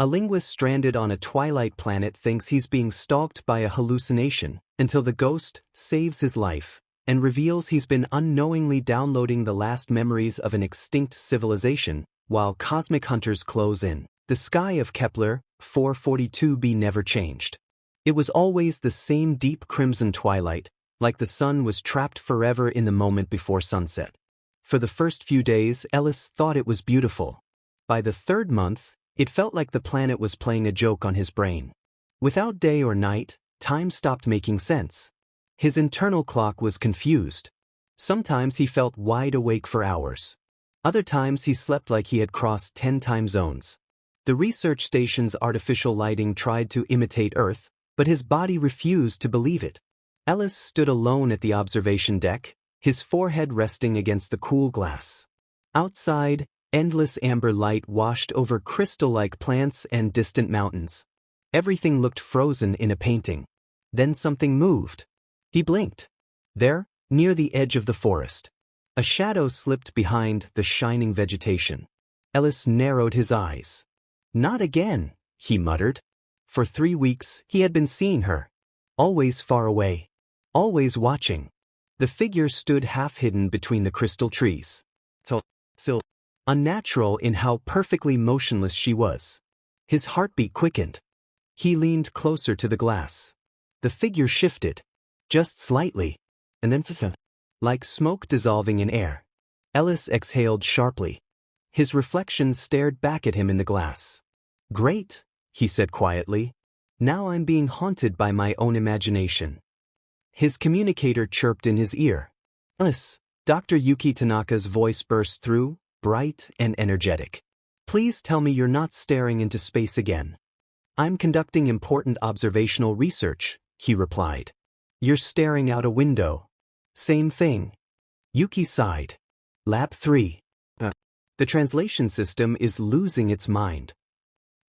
A linguist stranded on a twilight planet thinks he's being stalked by a hallucination until the ghost saves his life and reveals he's been unknowingly downloading the last memories of an extinct civilization while cosmic hunters close in. The sky of Kepler 442b never changed. It was always the same deep crimson twilight, like the sun was trapped forever in the moment before sunset. For the first few days, Ellis thought it was beautiful. By the third month, it felt like the planet was playing a joke on his brain. Without day or night, time stopped making sense. His internal clock was confused. Sometimes he felt wide awake for hours. Other times he slept like he had crossed 10 time zones. The research station's artificial lighting tried to imitate Earth, but his body refused to believe it. Ellis stood alone at the observation deck, his forehead resting against the cool glass. Outside, endless amber light washed over crystal-like plants and distant mountains. Everything looked frozen in a painting. Then something moved. He blinked. There, near the edge of the forest, a shadow slipped behind the shining vegetation. Ellis narrowed his eyes. "Not again," he muttered. For 3 weeks, he had been seeing her. Always far away. Always watching. The figure stood half-hidden between the crystal trees. So unnatural in how perfectly motionless she was. His heartbeat quickened. He leaned closer to the glass. The figure shifted. Just slightly. And then, like smoke dissolving in air. Ellis exhaled sharply. His reflection stared back at him in the glass. "Great," he said quietly. "Now I'm being haunted by my own imagination." His communicator chirped in his ear. "Ellis," Dr. Yuki Tanaka's voice burst through, bright and energetic. "Please tell me you're not staring into space again." "I'm conducting important observational research," he replied. "You're staring out a window." "Same thing." Yuki sighed. "Lab 3. The translation system is losing its mind."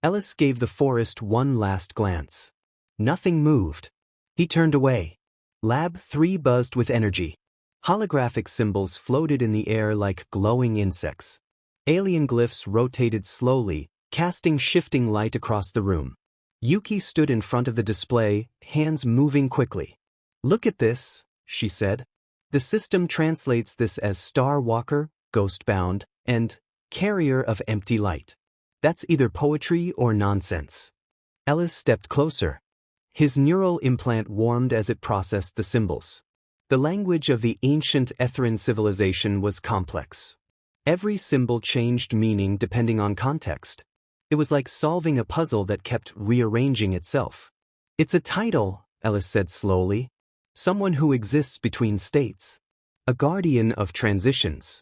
Ellis gave the forest one last glance. Nothing moved. He turned away. Lab 3 buzzed with energy. Holographic symbols floated in the air like glowing insects. Alien glyphs rotated slowly, casting shifting light across the room. Yuki stood in front of the display, hands moving quickly. "Look at this," she said. "The system translates this as Star Walker, Ghostbound, and Carrier of Empty Light. That's either poetry or nonsense." Ellis stepped closer. His neural implant warmed as it processed the symbols. The language of the ancient Etherean civilization was complex. Every symbol changed meaning depending on context. It was like solving a puzzle that kept rearranging itself. "It's a title," Ellis said slowly. "Someone who exists between states. A guardian of transitions."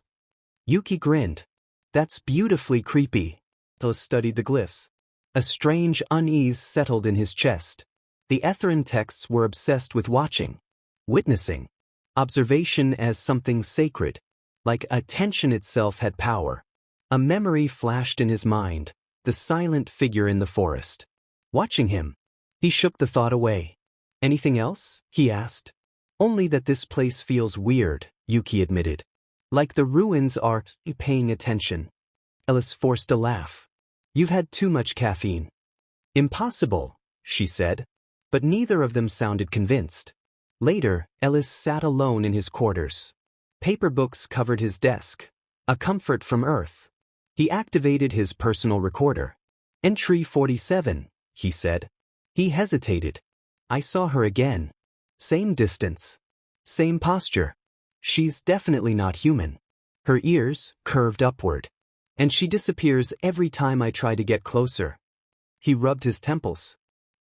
Yuki grinned. "That's beautifully creepy." Ellis studied the glyphs. A strange unease settled in his chest. The Etherean texts were obsessed with watching, witnessing, observation as something sacred, like attention itself had power. A memory flashed in his mind, the silent figure in the forest. Watching him. He shook the thought away. "Anything else?" he asked. "Only that this place feels weird," Yuki admitted. "Like the ruins are paying attention." Ellis forced a laugh. "You've had too much caffeine." "Impossible," she said. But neither of them sounded convinced. Later, Ellis sat alone in his quarters. Paper books covered his desk, a comfort from Earth. He activated his personal recorder. "Entry 47, he said. He hesitated. "I saw her again. Same distance. Same posture. She's definitely not human. Her ears curved upward. And she disappears every time I try to get closer." He rubbed his temples.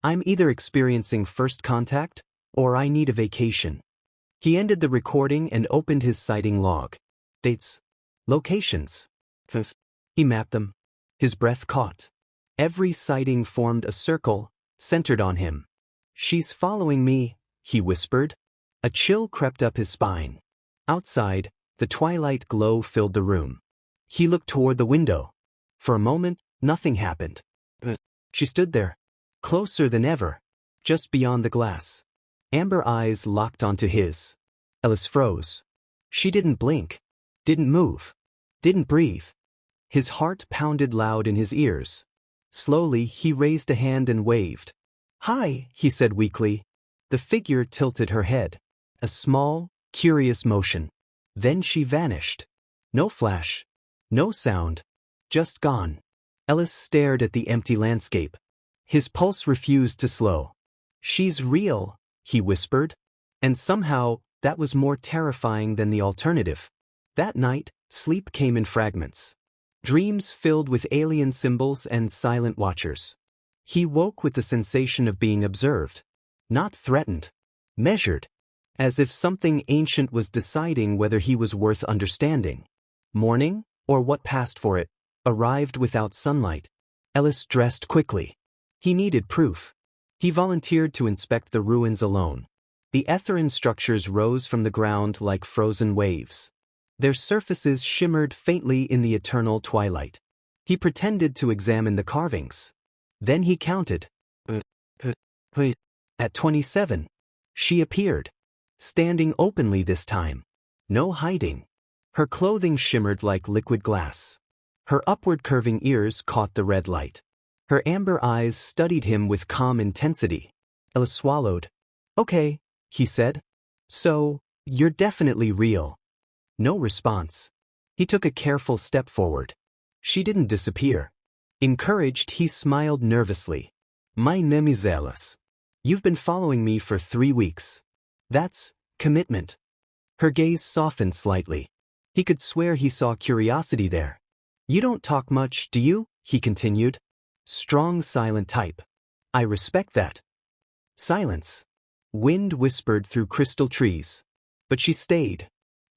"I'm either experiencing first contact, or I need a vacation." He ended the recording and opened his sighting log. Dates. Locations. He mapped them. His breath caught. Every sighting formed a circle, centered on him. "She's following me," he whispered. A chill crept up his spine. Outside, the twilight glow filled the room. He looked toward the window. For a moment, nothing happened. She stood there. Closer than ever, just beyond the glass. Amber eyes locked onto his. Ellis froze. She didn't blink, didn't move, didn't breathe. His heart pounded loud in his ears. Slowly, he raised a hand and waved. "Hi," he said weakly. The figure tilted her head. A small, curious motion. Then she vanished. No flash. No sound. Just gone. Ellis stared at the empty landscape. His pulse refused to slow. "She's real," he whispered. And somehow, that was more terrifying than the alternative. That night, sleep came in fragments. Dreams filled with alien symbols and silent watchers. He woke with the sensation of being observed. Not threatened. Measured. As if something ancient was deciding whether he was worth understanding. Morning, or what passed for it, arrived without sunlight. Ellis dressed quickly. He needed proof. He volunteered to inspect the ruins alone. The Etherin structures rose from the ground like frozen waves. Their surfaces shimmered faintly in the eternal twilight. He pretended to examine the carvings. Then he counted. At 27. She appeared. Standing openly this time. No hiding. Her clothing shimmered like liquid glass. Her upward curving ears caught the red light. Her amber eyes studied him with calm intensity. Ellis swallowed. "Okay," he said. "So, you're definitely real." No response. He took a careful step forward. She didn't disappear. Encouraged, he smiled nervously. "My name is Ellis. You've been following me for 3 weeks. That's commitment." Her gaze softened slightly. He could swear he saw curiosity there. "You don't talk much, do you?" he continued. Strong, silent type. "I respect that." Silence. Wind whispered through crystal trees. But she stayed.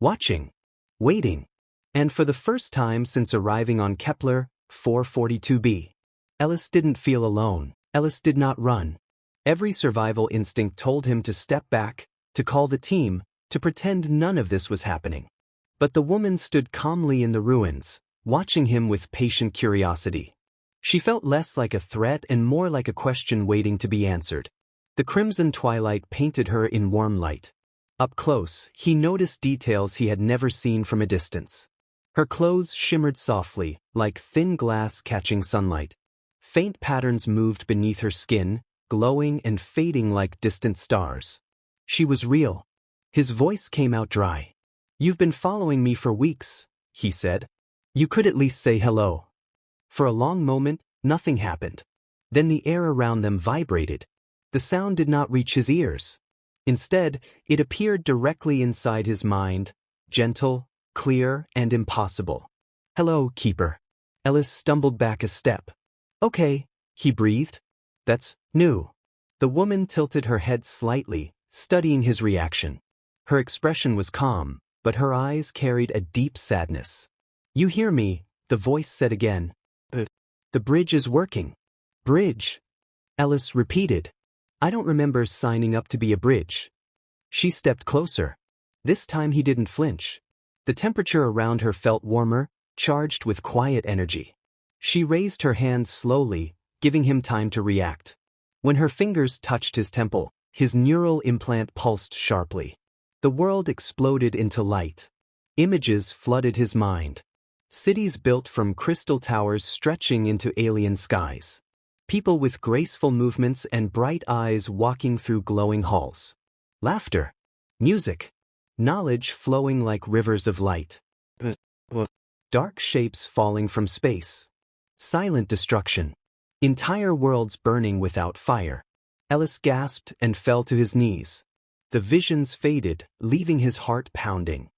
Watching. Waiting. And for the first time since arriving on Kepler 442b, Ellis didn't feel alone. Ellis did not run. Every survival instinct told him to step back, to call the team, to pretend none of this was happening. But the woman stood calmly in the ruins, watching him with patient curiosity. She felt less like a threat and more like a question waiting to be answered. The crimson twilight painted her in warm light. Up close, he noticed details he had never seen from a distance. Her clothes shimmered softly, like thin glass catching sunlight. Faint patterns moved beneath her skin, glowing and fading like distant stars. She was real. His voice came out dry. "You've been following me for weeks," he said. "You could at least say hello." For a long moment, nothing happened. Then the air around them vibrated. The sound did not reach his ears. Instead, it appeared directly inside his mind, gentle, clear, and impossible. "Hello, Keeper." Ellis stumbled back a step. "Okay," he breathed. "That's new." The woman tilted her head slightly, studying his reaction. Her expression was calm, but her eyes carried a deep sadness. "You hear me," the voice said again. The bridge is working." "Bridge?" Ellis repeated. "I don't remember signing up to be a bridge." She stepped closer. This time he didn't flinch. The temperature around her felt warmer, charged with quiet energy. She raised her hand slowly, giving him time to react. When her fingers touched his temple, his neural implant pulsed sharply. The world exploded into light. Images flooded his mind. Cities built from crystal towers stretching into alien skies. People with graceful movements and bright eyes walking through glowing halls. Laughter. Music. Knowledge flowing like rivers of light. Dark shapes falling from space. Silent destruction. Entire worlds burning without fire. Ellis gasped and fell to his knees. The visions faded, leaving his heart pounding.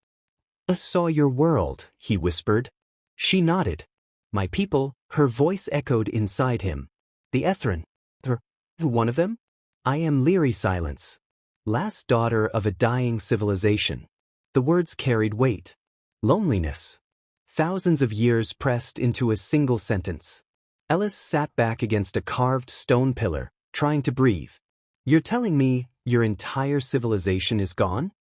"I saw your world," he whispered. She nodded. "My people," her voice echoed inside him. "The Etherin. One of them? I am Leary Silence. Last daughter of a dying civilization." The words carried weight. Loneliness. Thousands of years pressed into a single sentence. Ellis sat back against a carved stone pillar, trying to breathe. "You're telling me your entire civilization is gone?"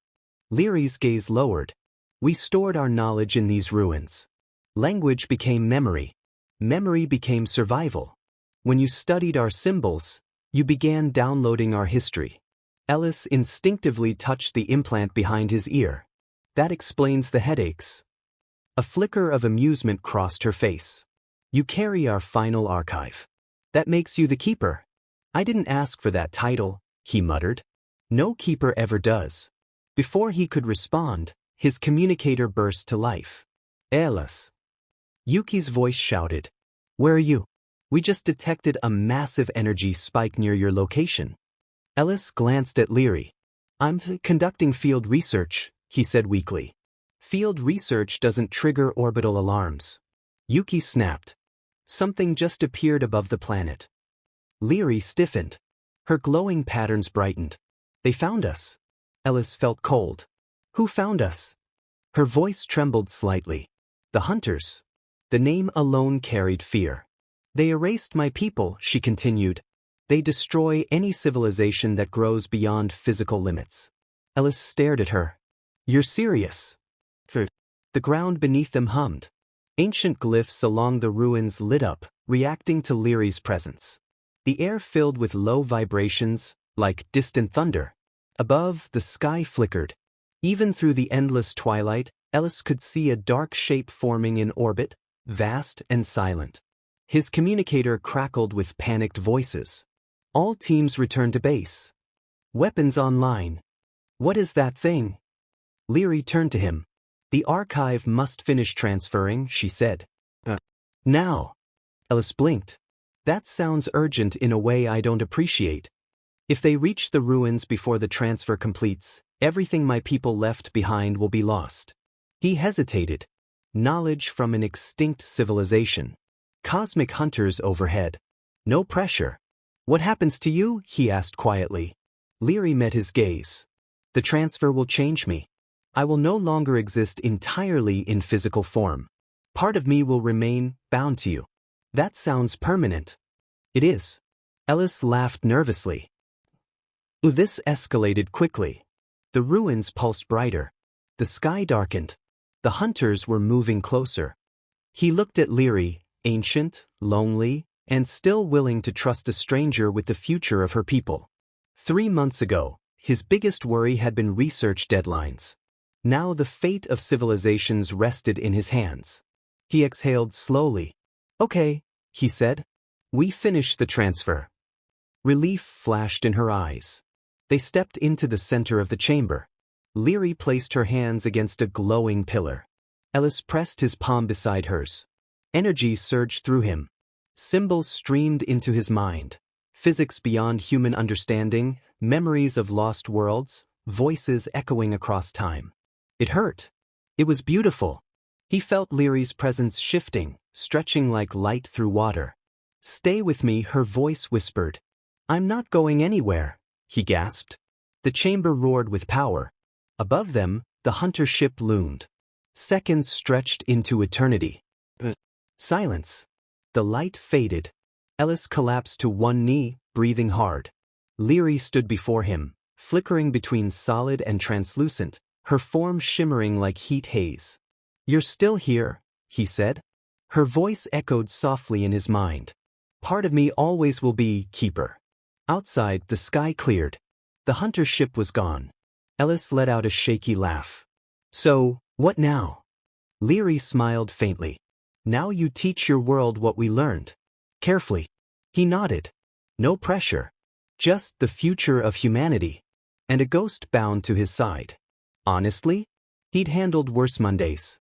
Leary's gaze lowered. "We stored our knowledge in these ruins. Language became memory. Memory became survival. When you studied our symbols, you began downloading our history." Ellis instinctively touched the implant behind his ear. "That explains the headaches." A flicker of amusement crossed her face. "You carry our final archive." That makes you the keeper. I didn't ask for that title, he muttered. No keeper ever does. Before he could respond, his communicator burst to life. Alice. Yuki's voice shouted. Where are you? We just detected a massive energy spike near your location. Ellis glanced at Leary. I'm conducting field research, he said weakly. Field research doesn't trigger orbital alarms. Yuki snapped. Something just appeared above the planet. Leary stiffened. Her glowing patterns brightened. They found us. Ellis felt cold. Who found us? Her voice trembled slightly. The hunters. The name alone carried fear. They erased my people, she continued. They destroy any civilization that grows beyond physical limits. Ellis stared at her. You're serious? The ground beneath them hummed. Ancient glyphs along the ruins lit up, reacting to Leary's presence. The air filled with low vibrations, like distant thunder. Above, the sky flickered. Even through the endless twilight, Ellis could see a dark shape forming in orbit, vast and silent. His communicator crackled with panicked voices. All teams returned to base. Weapons online. What is that thing? Leary turned to him. The archive must finish transferring, she said. Now. Ellis blinked. That sounds urgent in a way I don't appreciate. If they reach the ruins before the transfer completes, everything my people left behind will be lost. He hesitated. Knowledge from an extinct civilization. Cosmic hunters overhead. No pressure. What happens to you? He asked quietly. Leary met his gaze. The transfer will change me. I will no longer exist entirely in physical form. Part of me will remain bound to you. That sounds permanent. It is. Ellis laughed nervously. This escalated quickly. The ruins pulsed brighter. The sky darkened. The hunters were moving closer. He looked at Leary, ancient, lonely, and still willing to trust a stranger with the future of her people. 3 months ago, his biggest worry had been research deadlines. Now the fate of civilizations rested in his hands. He exhaled slowly. Okay, he said. We finish the transfer. Relief flashed in her eyes. They stepped into the center of the chamber. Leary placed her hands against a glowing pillar. Ellis pressed his palm beside hers. Energy surged through him. Symbols streamed into his mind. Physics beyond human understanding, memories of lost worlds, voices echoing across time. It hurt. It was beautiful. He felt Leary's presence shifting, stretching like light through water. Stay with me, her voice whispered. I'm not going anywhere, he gasped. The chamber roared with power. Above them, the hunter ship loomed. Seconds stretched into eternity. Silence. The light faded. Ellis collapsed to one knee, breathing hard. Leary stood before him, flickering between solid and translucent, her form shimmering like heat haze. You're still here, he said. Her voice echoed softly in his mind. Part of me always will be keeper. Outside, the sky cleared. The hunter ship was gone. Ellis let out a shaky laugh. So, what now? Leary smiled faintly. Now you teach your world what we learned. Carefully. He nodded. No pressure. Just the future of humanity. And a ghost bound to his side. Honestly? He'd handled worse Mondays.